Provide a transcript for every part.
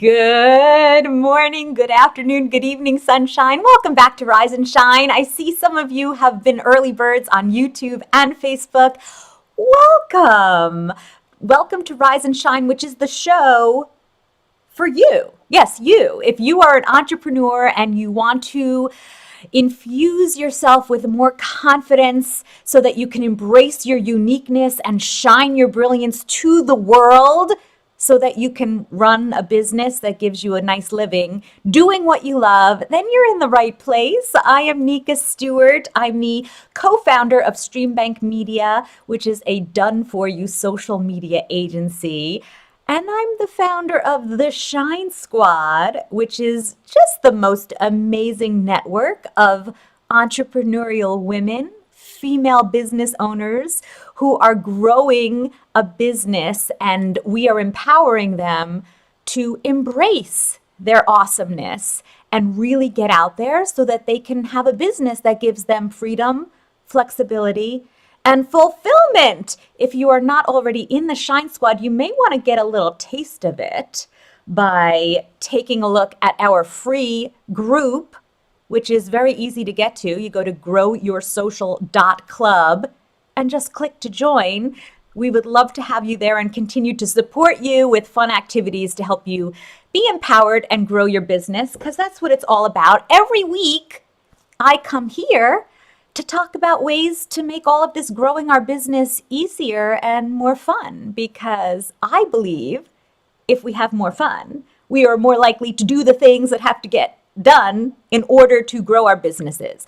Good morning, good afternoon, good evening, sunshine. Welcome back to Rise and Shine. I see some of you have been early birds on YouTube and Facebook. Welcome. Welcome to Rise and Shine, which is the show for you. Yes, you. If you are an entrepreneur and you want to infuse yourself with more confidence so that you can embrace your uniqueness and shine your brilliance to the world, so that you can run a business that gives you a nice living, doing what you love, then you're in the right place. I am Nika Stewart. I'm the co-founder of Streambank Media, which is a done-for-you social media agency. And I'm the founder of the Shine Squad, which is just the most amazing network of entrepreneurial women, female business owners who are growing a business, and we are empowering them to embrace their awesomeness and really get out there so that they can have a business that gives them freedom, flexibility, and fulfillment. If you are not already in the Shine Squad, you may want to get a little taste of it by taking a look at our free group, which is very easy to get to. You go to growyoursocial.club and just click to join. We would love to have you there and continue to support you with fun activities to help you be empowered and grow your business, because that's what it's all about. Every week, I come here to talk about ways to make all of this growing our business easier and more fun, because I believe if we have more fun, we are more likely to do the things that have to get done in order to grow our businesses.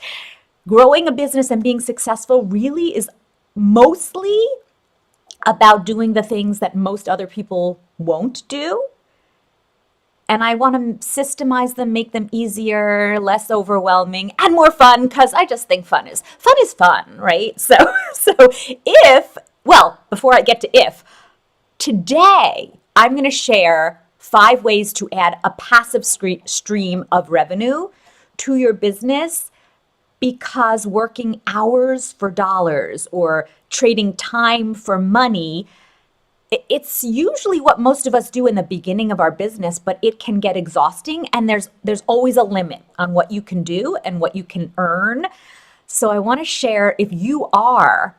Growing a business and being successful really is mostly about doing the things that most other people won't do. And I want to systemize them, make them easier, less overwhelming, and more fun, because I just think fun is fun, right? So before I get to today I'm going to share 5 ways to add a passive stream of revenue to your business, because working hours for dollars or trading time for money, it's usually what most of us do in the beginning of our business, but it can get exhausting, and there's always a limit on what you can do and what you can earn. So I want to share, if you are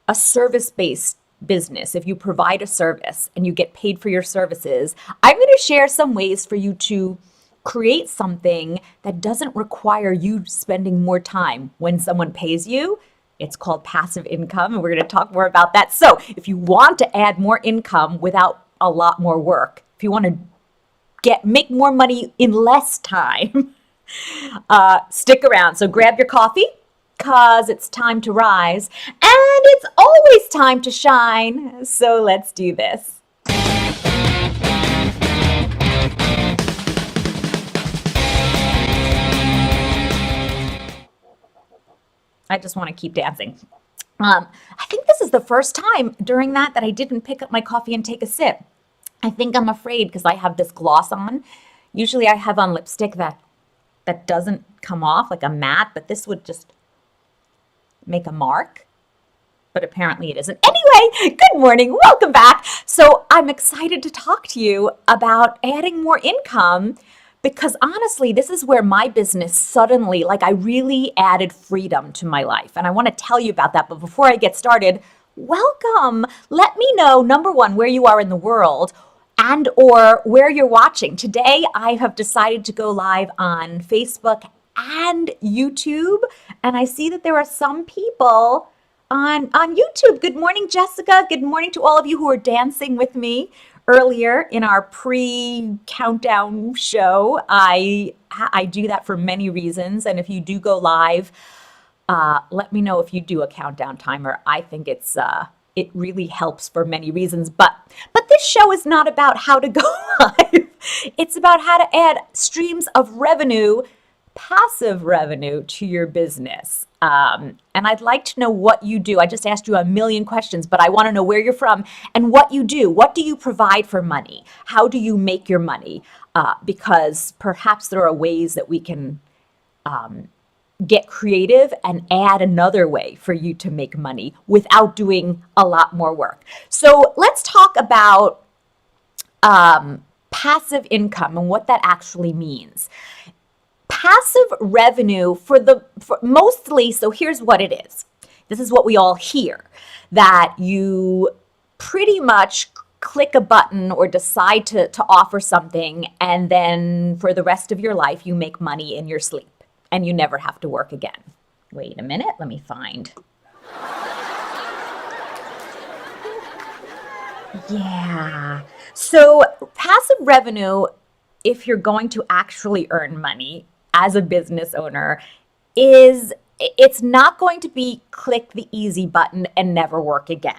a service-based business, if you provide a service and you get paid for your services, I'm going to share some ways for you to create something that doesn't require you spending more time when someone pays you. It's called passive income, and we're going to talk more about that. So if you want to add more income without a lot more work, if you want to make more money in less time, stick around. So grab your coffee, because it's time to rise, and it's always time to shine. So let's do this. I just want to keep dancing. I think this is the first time during that I didn't pick up my coffee and take a sip. I think I'm afraid because I have this gloss on. Usually I have on lipstick that doesn't come off, like a matte, but this would just make a mark. But apparently it isn't. Anyway, good morning. Welcome back. So I'm excited to talk to you about adding more income, because honestly, this is where my business suddenly, I really added freedom to my life. And I want to tell you about that. But before I get started, welcome. Let me know, number one, where you are in the world and or where you're watching. Today, I have decided to go live on Facebook and YouTube. And I see that there are some people on YouTube. Good morning, Jessica. Good morning to all of you who are dancing with me earlier in our pre-countdown show. I do that for many reasons, and if you do go live, let me know if you do a countdown timer. I think it really helps for many reasons, but this show is not about how to go live. It's about how to add streams of revenue, passive revenue, to your business. And I'd like to know what you do. I just asked you a million questions, but I want to know where you're from and what you do. What do you provide for money? How do you make your money? Because perhaps there are ways that we can get creative and add another way for you to make money without doing a lot more work. So let's talk about passive income and what that actually means. Passive revenue for mostly, so here's what it is. This is what we all hear, that you pretty much click a button or decide to offer something, and then for the rest of your life, you make money in your sleep and you never have to work again. Wait a minute, let me find. Yeah. So passive revenue, if you're going to actually earn money as a business owner, it's not going to be click the easy button and never work again.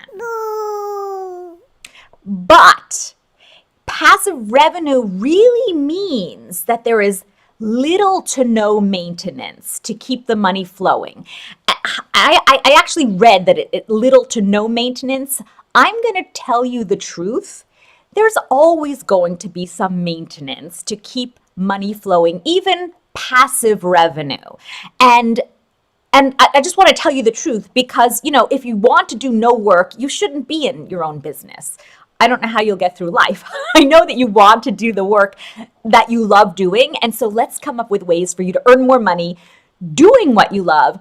But passive revenue really means that there is little to no maintenance to keep the money flowing. I actually read that it little to no maintenance. I'm going to tell you the truth. There's always going to be some maintenance to keep money flowing, even passive revenue. And I just want to tell you the truth because, if you want to do no work, you shouldn't be in your own business. I don't know how you'll get through life. I know that you want to do the work that you love doing. And so let's come up with ways for you to earn more money doing what you love.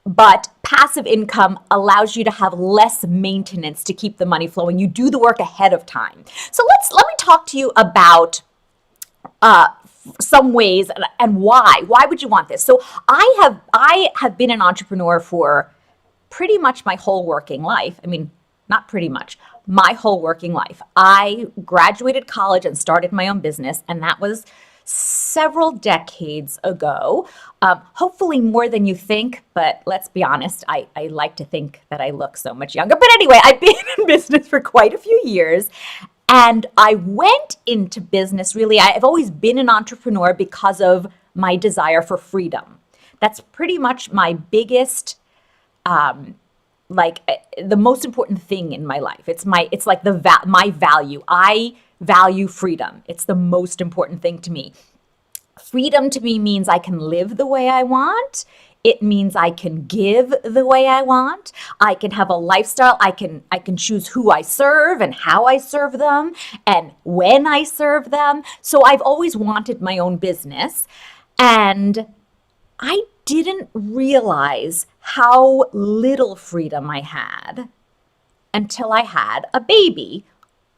But passive income allows you to have less maintenance to keep the money flowing. You do the work ahead of time. So let me talk to you about some ways and why. Why would you want this? So I have been an entrepreneur for pretty much my whole working life. I mean, not pretty much, my whole working life. I graduated college and started my own business, and that was several decades ago. Hopefully more than you think, but let's be honest, I like to think that I look so much younger. But anyway, I've been in business for quite a few years. And I went into business, really, I've always been an entrepreneur because of my desire for freedom. That's pretty much my biggest, the most important thing in my life. It's like my value. I value freedom. It's the most important thing to me. Freedom to me means I can live the way I want. It means I can give the way I want. I can have a lifestyle. I can choose who I serve and how I serve them and when I serve them. So I've always wanted my own business. And I didn't realize how little freedom I had until I had a baby.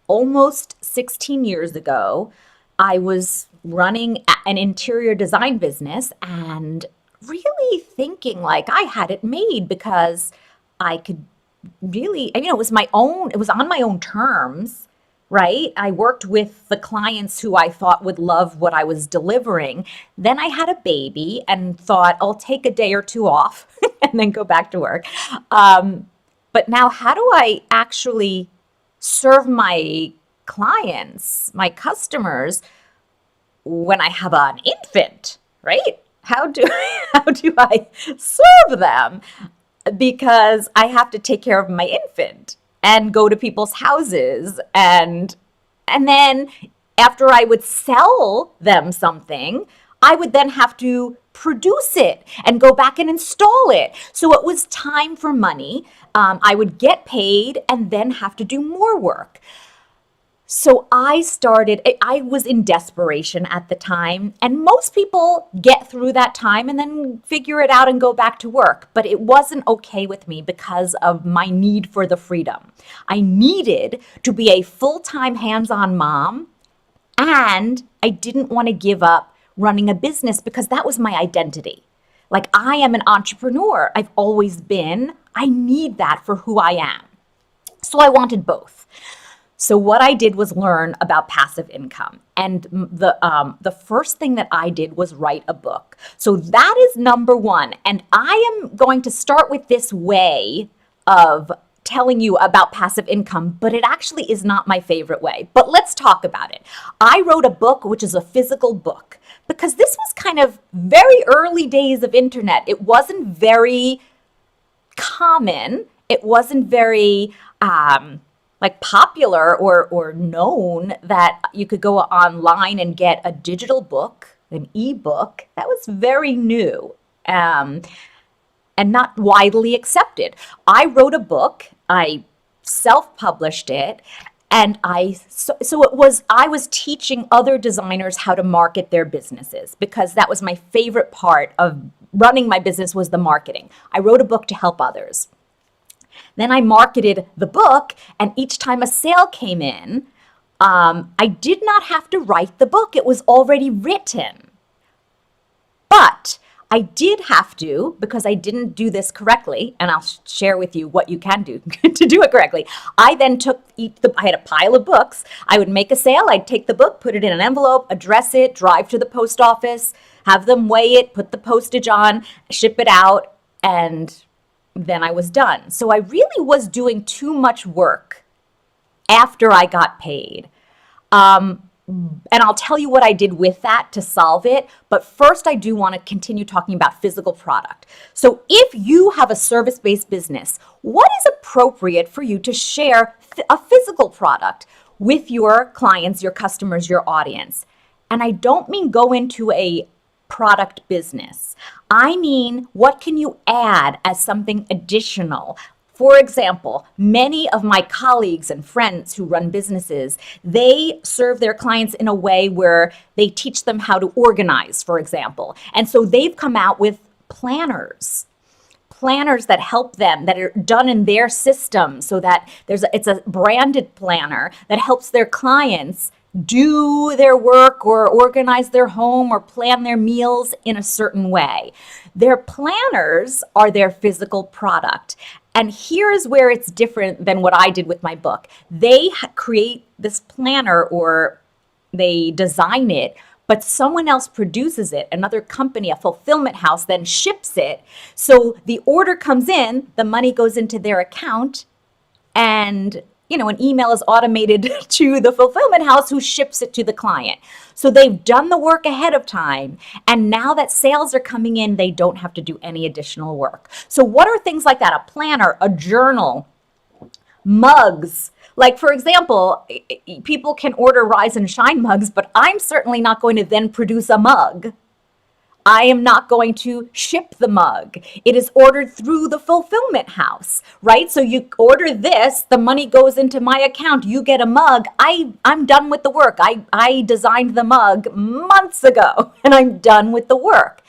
Almost 16 years ago, I was running an interior design business and really thinking like I had it made because I could really, it was on my own terms, right? I worked with the clients who I thought would love what I was delivering. Then I had a baby and thought I'll take a day or two off and then go back to work. But now how do I actually serve my clients, my customers, when I have an infant, right? How do I serve them? Because I have to take care of my infant and go to people's houses and then after I would sell them something, I would then have to produce it and go back and install it. So it was time for money. I would get paid and then have to do more work. So I was in desperation at the time, and most people get through that time and then figure it out and go back to work. But it wasn't okay with me because of my need for the freedom. I needed to be a full-time hands-on mom, and I didn't want to give up running a business because that was my identity. Like, I am an entrepreneur. I've always been. I need that for who I am. So I wanted both. So what I did was learn about passive income. And the first thing that I did was write a book. So that is number one. And I am going to start with this way of telling you about passive income, but it actually is not my favorite way. But let's talk about it. I wrote a book, which is a physical book, because this was kind of very early days of internet. It wasn't very common. It wasn't very popular or known that you could go online and get a digital book, an ebook. That was very new and not widely accepted. I wrote a book. I self-published it. And I was teaching other designers how to market their businesses, because that was my favorite part of running my business, was the marketing. I wrote a book to help others. Then I marketed the book, and each time a sale came in, I did not have to write the book. It was already written. But I did have to, because I didn't do this correctly, and I'll share with you what you can do to do it correctly. I then I had a pile of books. I would make a sale. I'd take the book, put it in an envelope, address it, drive to the post office, have them weigh it, put the postage on, ship it out, and then I was done. So I really was doing too much work after I got paid. And I'll tell you what I did with that to solve it. But first, I do want to continue talking about physical product. So if you have a service-based business, what is appropriate for you to share a physical product with your clients, your customers, your audience? And I don't mean go into a product business. I mean, what can you add as something additional? For example, many of my colleagues and friends who run businesses, they serve their clients in a way where they teach them how to organize, for example. And so they've come out with planners that help them, that are done in their system, so that it's a branded planner that helps their clients do their work or organize their home or plan their meals in a certain way. Their planners are their physical product. And here is where it's different than what I did with my book. They create this planner, or they design it, but someone else produces it. Another company, a fulfillment house, then ships it. So the order comes in, the money goes into their account, and an email is automated to the fulfillment house who ships it to the client. So they've done the work ahead of time. And now that sales are coming in, they don't have to do any additional work. So what are things like that? A planner, a journal, mugs. Like, for example, people can order Rise and Shine mugs, but I'm certainly not going to then produce a mug. I am not going to ship the mug. It is ordered through the fulfillment house, right? So you order this, the money goes into my account, you get a mug. I'm done with the work. I designed the mug months ago, and I'm done with the work.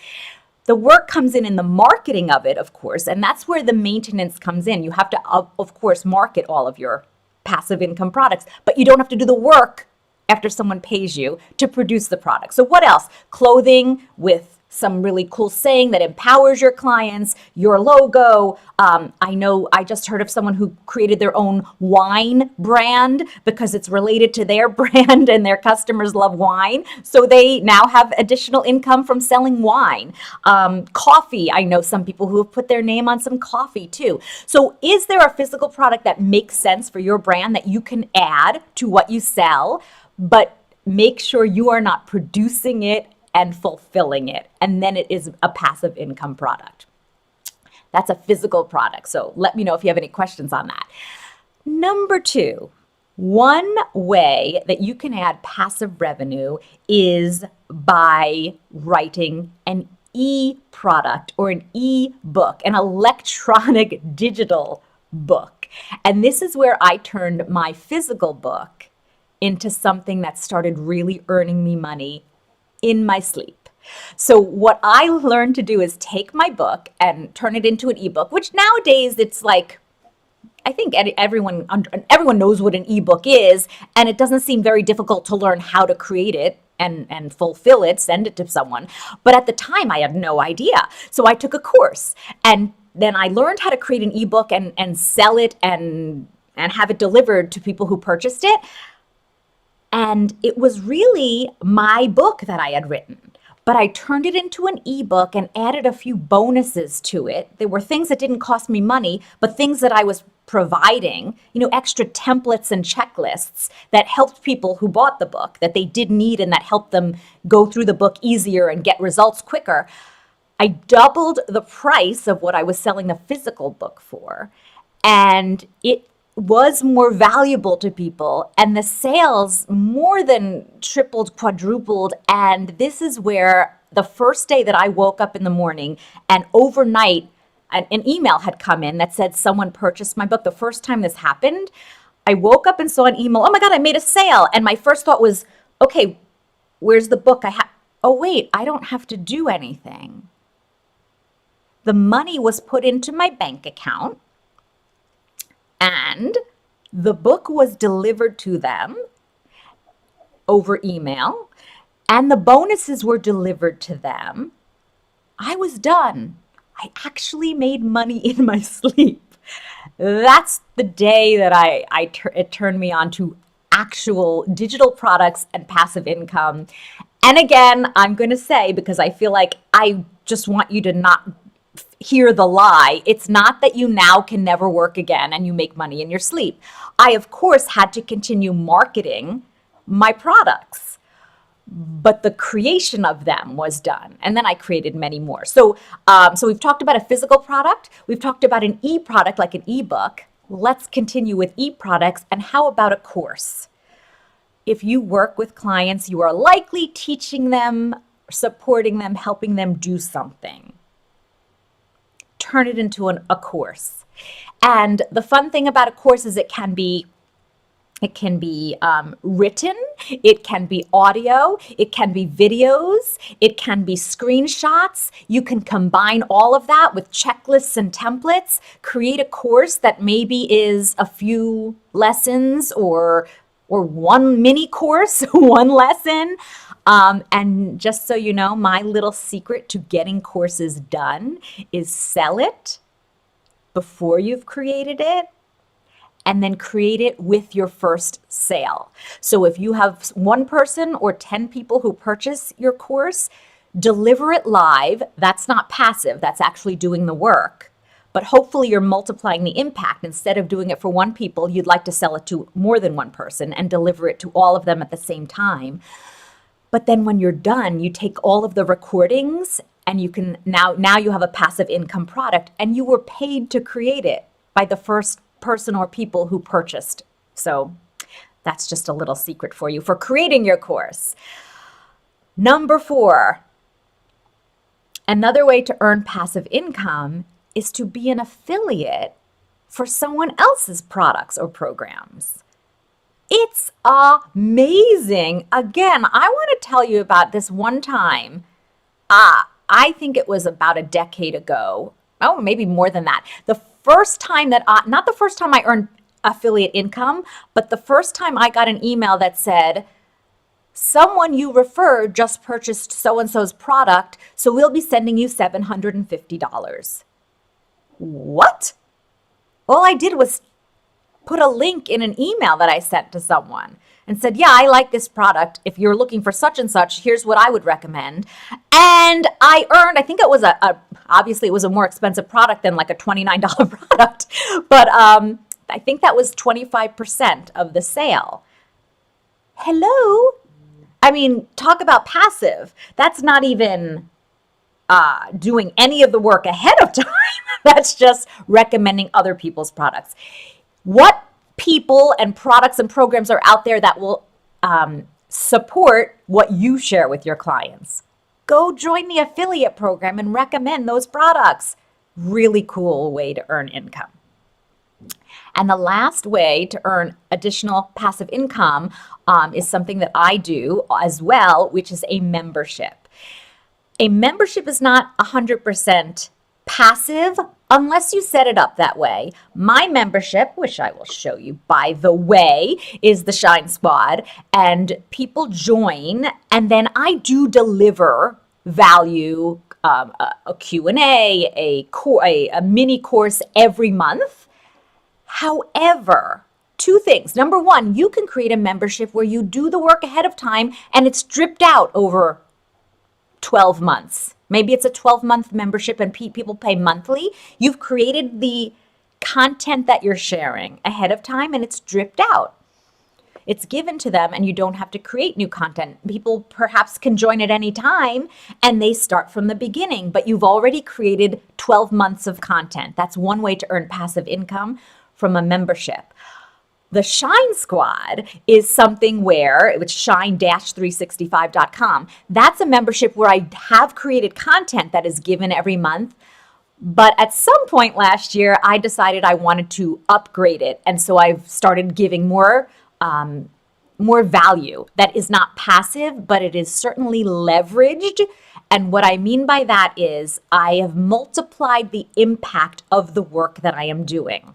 The work comes in the marketing of it, of course, and that's where the maintenance comes in. You have to, of course, market all of your passive income products, but you don't have to do the work after someone pays you to produce the product. So what else? Clothing with some really cool saying that empowers your clients, your logo. I know I just heard of someone who created their own wine brand because it's related to their brand and their customers love wine. So they now have additional income from selling wine. Coffee, I know some people who have put their name on some coffee too. So is there a physical product that makes sense for your brand that you can add to what you sell, but make sure you are not producing it and fulfilling it, and then it is a passive income product? That's a physical product. So let me know if you have any questions on that. Number 2, one way that you can add passive revenue is by writing an e-product or an e-book, an electronic digital book. And this is where I turned my physical book into something that started really earning me money in my sleep. So what I learned to do is take my book and turn it into an ebook, which nowadays it's like, I think everyone knows what an ebook is, and it doesn't seem very difficult to learn how to create it and fulfill it, send it to someone. But at the time, I had no idea. So I took a course, and then I learned how to create an ebook and sell it and have it delivered to people who purchased it. And it was really my book that I had written, but I turned it into an ebook and added a few bonuses to it. There were things that didn't cost me money, but things that I was providing, extra templates and checklists that helped people who bought the book, that they did need, and that helped them go through the book easier and get results quicker. I doubled the price of what I was selling the physical book for, and it was more valuable to people, and the sales more than tripled, quadrupled. And this is where the first day that I woke up in the morning and overnight an email had come in that said someone purchased my book. The first time this happened, I woke up and saw an email. Oh my God, I made a sale. And my first thought was, okay, where's the book? Oh wait, I don't have to do anything. The money was put into my bank account and the book was delivered to them over email and the bonuses were delivered to them. I was done. I actually made money in my sleep. That's the day that it turned me on to actual digital products and passive income. And again, I'm going to say, because I feel like I just want you to not hear the lie. It's not that you now can never work again and you make money in your sleep. I, of course, had to continue marketing my products, but the creation of them was done. And then I created many more. So we've talked about a physical product. We've talked about an e-product like an ebook. Let's continue with e-products. And how about a course? If you work with clients, you are likely teaching them, supporting them, helping them do something. Turn it into a course. And the fun thing about a course is it can be written, it can be audio, it can be videos, it can be screenshots. You can combine all of that with checklists and templates, create a course that maybe is a few lessons or one mini course, one lesson. And just so you know, my little secret to getting courses done is sell it before you've created it, and then create it with your first sale. So if you have one person or 10 people who purchase your course, deliver it live. That's not passive, that's actually doing the work. But hopefully you're multiplying the impact. Instead of doing it for one people, you'd like to sell it to more than one person and deliver it to all of them at the same time. But then when you're done, you take all of the recordings and you can now you have a passive income product and you were paid to create it by the first person or people who purchased. So that's just a little secret for you for creating your course. Number 4, another way to earn passive income is to be an affiliate for someone else's products or programs. It's amazing. Again, I want to tell you about this one time. I think it was about a decade ago. Oh, maybe more than that. The first time that not the first time I earned affiliate income, but the first time I got an email that said, someone you referred just purchased so-and-so's product, so we'll be sending you $750. What? All I did was put a link in an email that I sent to someone and said, yeah, I like this product. If you're looking for such and such, here's what I would recommend. And I earned, I think it was obviously it was a more expensive product than like a $29 product, but I think that was 25% of the sale. Hello? I mean, talk about passive. That's not even doing any of the work ahead of time. That's just recommending other people's products. What people and products and programs are out there that will support what you share with your clients? Go join the affiliate program and recommend those products. Really cool way to earn income. And the last way to earn additional passive income is something that I do as well, which is a membership. A membership is not 100% passive unless you set it up that way. My membership, which I will show you by the way, is the Shine Squad, and people join, and then I do deliver value, a Q&A, a mini course every month. However, 2 things. Number 1, you can create a membership where you do the work ahead of time and it's dripped out over 12 months. Maybe it's a 12-month membership and people pay monthly. You've created the content that you're sharing ahead of time and it's dripped out. It's given to them and you don't have to create new content. People perhaps can join at any time and they start from the beginning, but you've already created 12 months of content. That's one way to earn passive income from a membership. The Shine Squad is something where, it's shine-365.com. That's a membership where I have created content that is given every month, But at some point last year, I decided I wanted to upgrade it. And so I've started giving more value that is not passive, but it is certainly leveraged. And what I mean by that is I have multiplied the impact of the work that I am doing.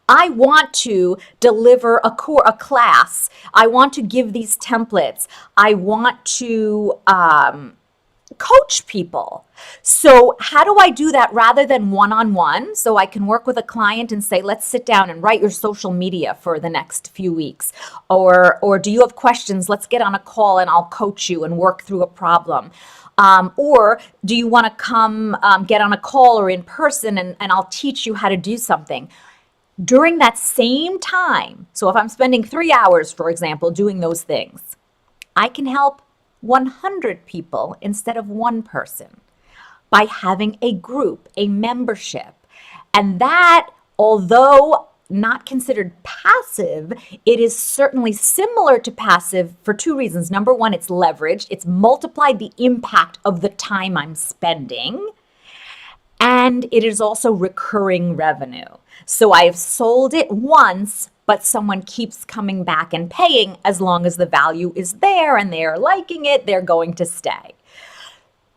I want to deliver a class. I want to give these templates. I want to coach people. So how do I do that rather than one-on-one? So I can work with a client and say, let's sit down and write your social media for the next few weeks. Or do you have questions? Let's get on a call and I'll coach you and work through a problem. Or do you want to come get on a call or in person and I'll teach you how to do something? During that same time, so if I'm spending 3 hours, for example, doing those things, I can help 100 people instead of one person by having a group, a membership. And that, although not considered passive, it is certainly similar to passive for two reasons. Number one, it's leveraged, it's multiplied the impact of the time I'm spending. And it is also recurring revenue. So I have sold it once, but someone keeps coming back and paying as long as the value is there and they're liking it, they're going to stay.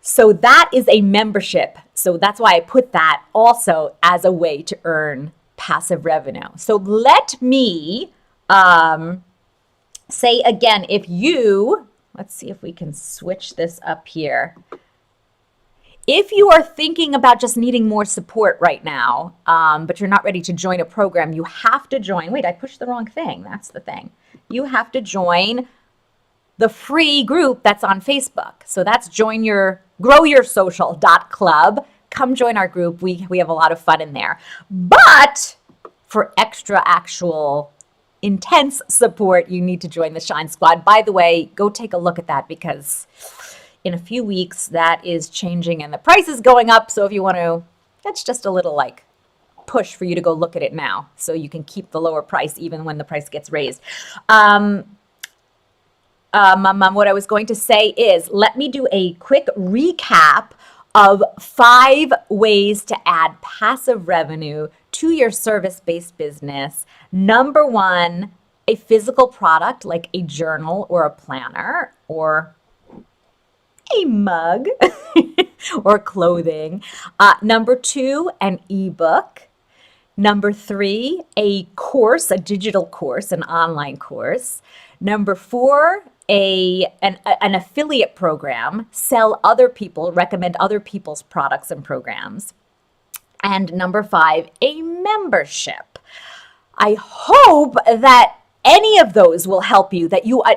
So that is a membership. So that's why I put that also as a way to earn passive revenue. So let me say again, let's see if we can switch this up here. If you are thinking about just needing more support right now, but you're not ready to join a program, you have to join. Wait, I pushed the wrong thing. That's the thing. You have to join the free group that's on Facebook. So that's growyoursocial.club. Come join our group. We have a lot of fun in there. But for extra actual intense support, you need to join the Shine Squad. By the way, go take a look at that because in a few weeks, that is changing and the price is going up. So if you want to, that's just a little like push for you to go look at it now so you can keep the lower price even when the price gets raised. What I was going to say is let me do a quick recap of 5 ways to add passive revenue to your service-based business. Number 1, a physical product like a journal or a planner or a mug or clothing. Number 2, an ebook. Number 3, a course, a digital course, an online course. Number 4, an affiliate program, sell other people, recommend other people's products and programs. And number 5, a membership. I hope that any of those will help you.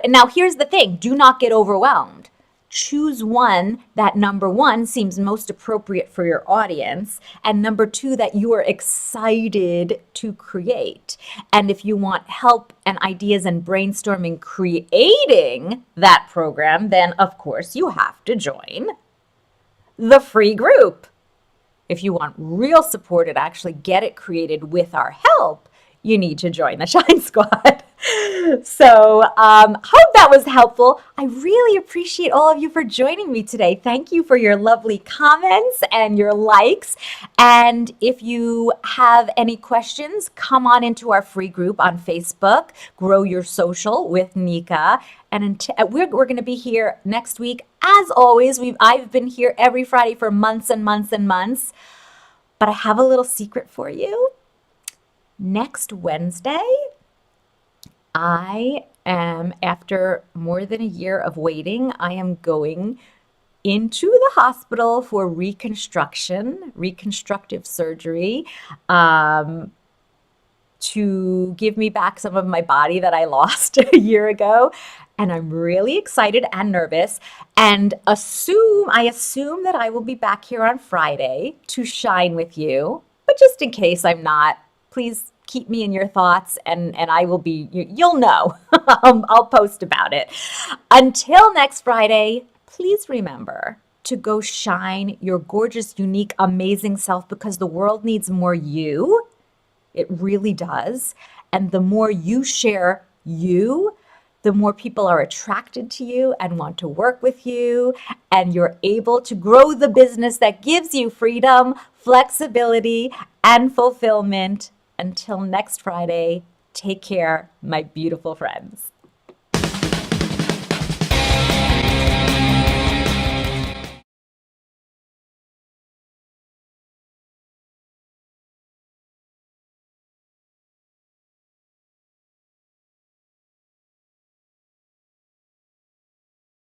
Now here's the thing, do not get overwhelmed. Choose one that number 1 seems most appropriate for your audience and number 2 that you are excited to create. And if you want help and ideas and brainstorming creating that program, then of course you have to join the free group. If you want real support and actually get it created with our help, you need to join the Shine Squad. So hope that was helpful. I really appreciate all of you for joining me today. Thank you for your lovely comments and your likes. And if you have any questions, come on into our free group on Facebook, Grow Your Social with Nika. And we're going to be here next week. As always, I've been here every Friday for months and months and months. But I have a little secret for you. Next Wednesday, I am, after more than a year of waiting, I am going into the hospital for reconstructive surgery, to give me back some of my body that I lost a year ago. And I'm really excited and nervous and I assume that I will be back here on Friday to shine with you. But just in case I'm not, please keep me in your thoughts and I will be, you'll know. I'll post about it. Until next Friday, please remember to go shine your gorgeous, unique, amazing self because the world needs more you. It really does. And the more you share you, the more people are attracted to you and want to work with you, and you're able to grow the business that gives you freedom, flexibility, and fulfillment. Until next Friday, take care, my beautiful friends.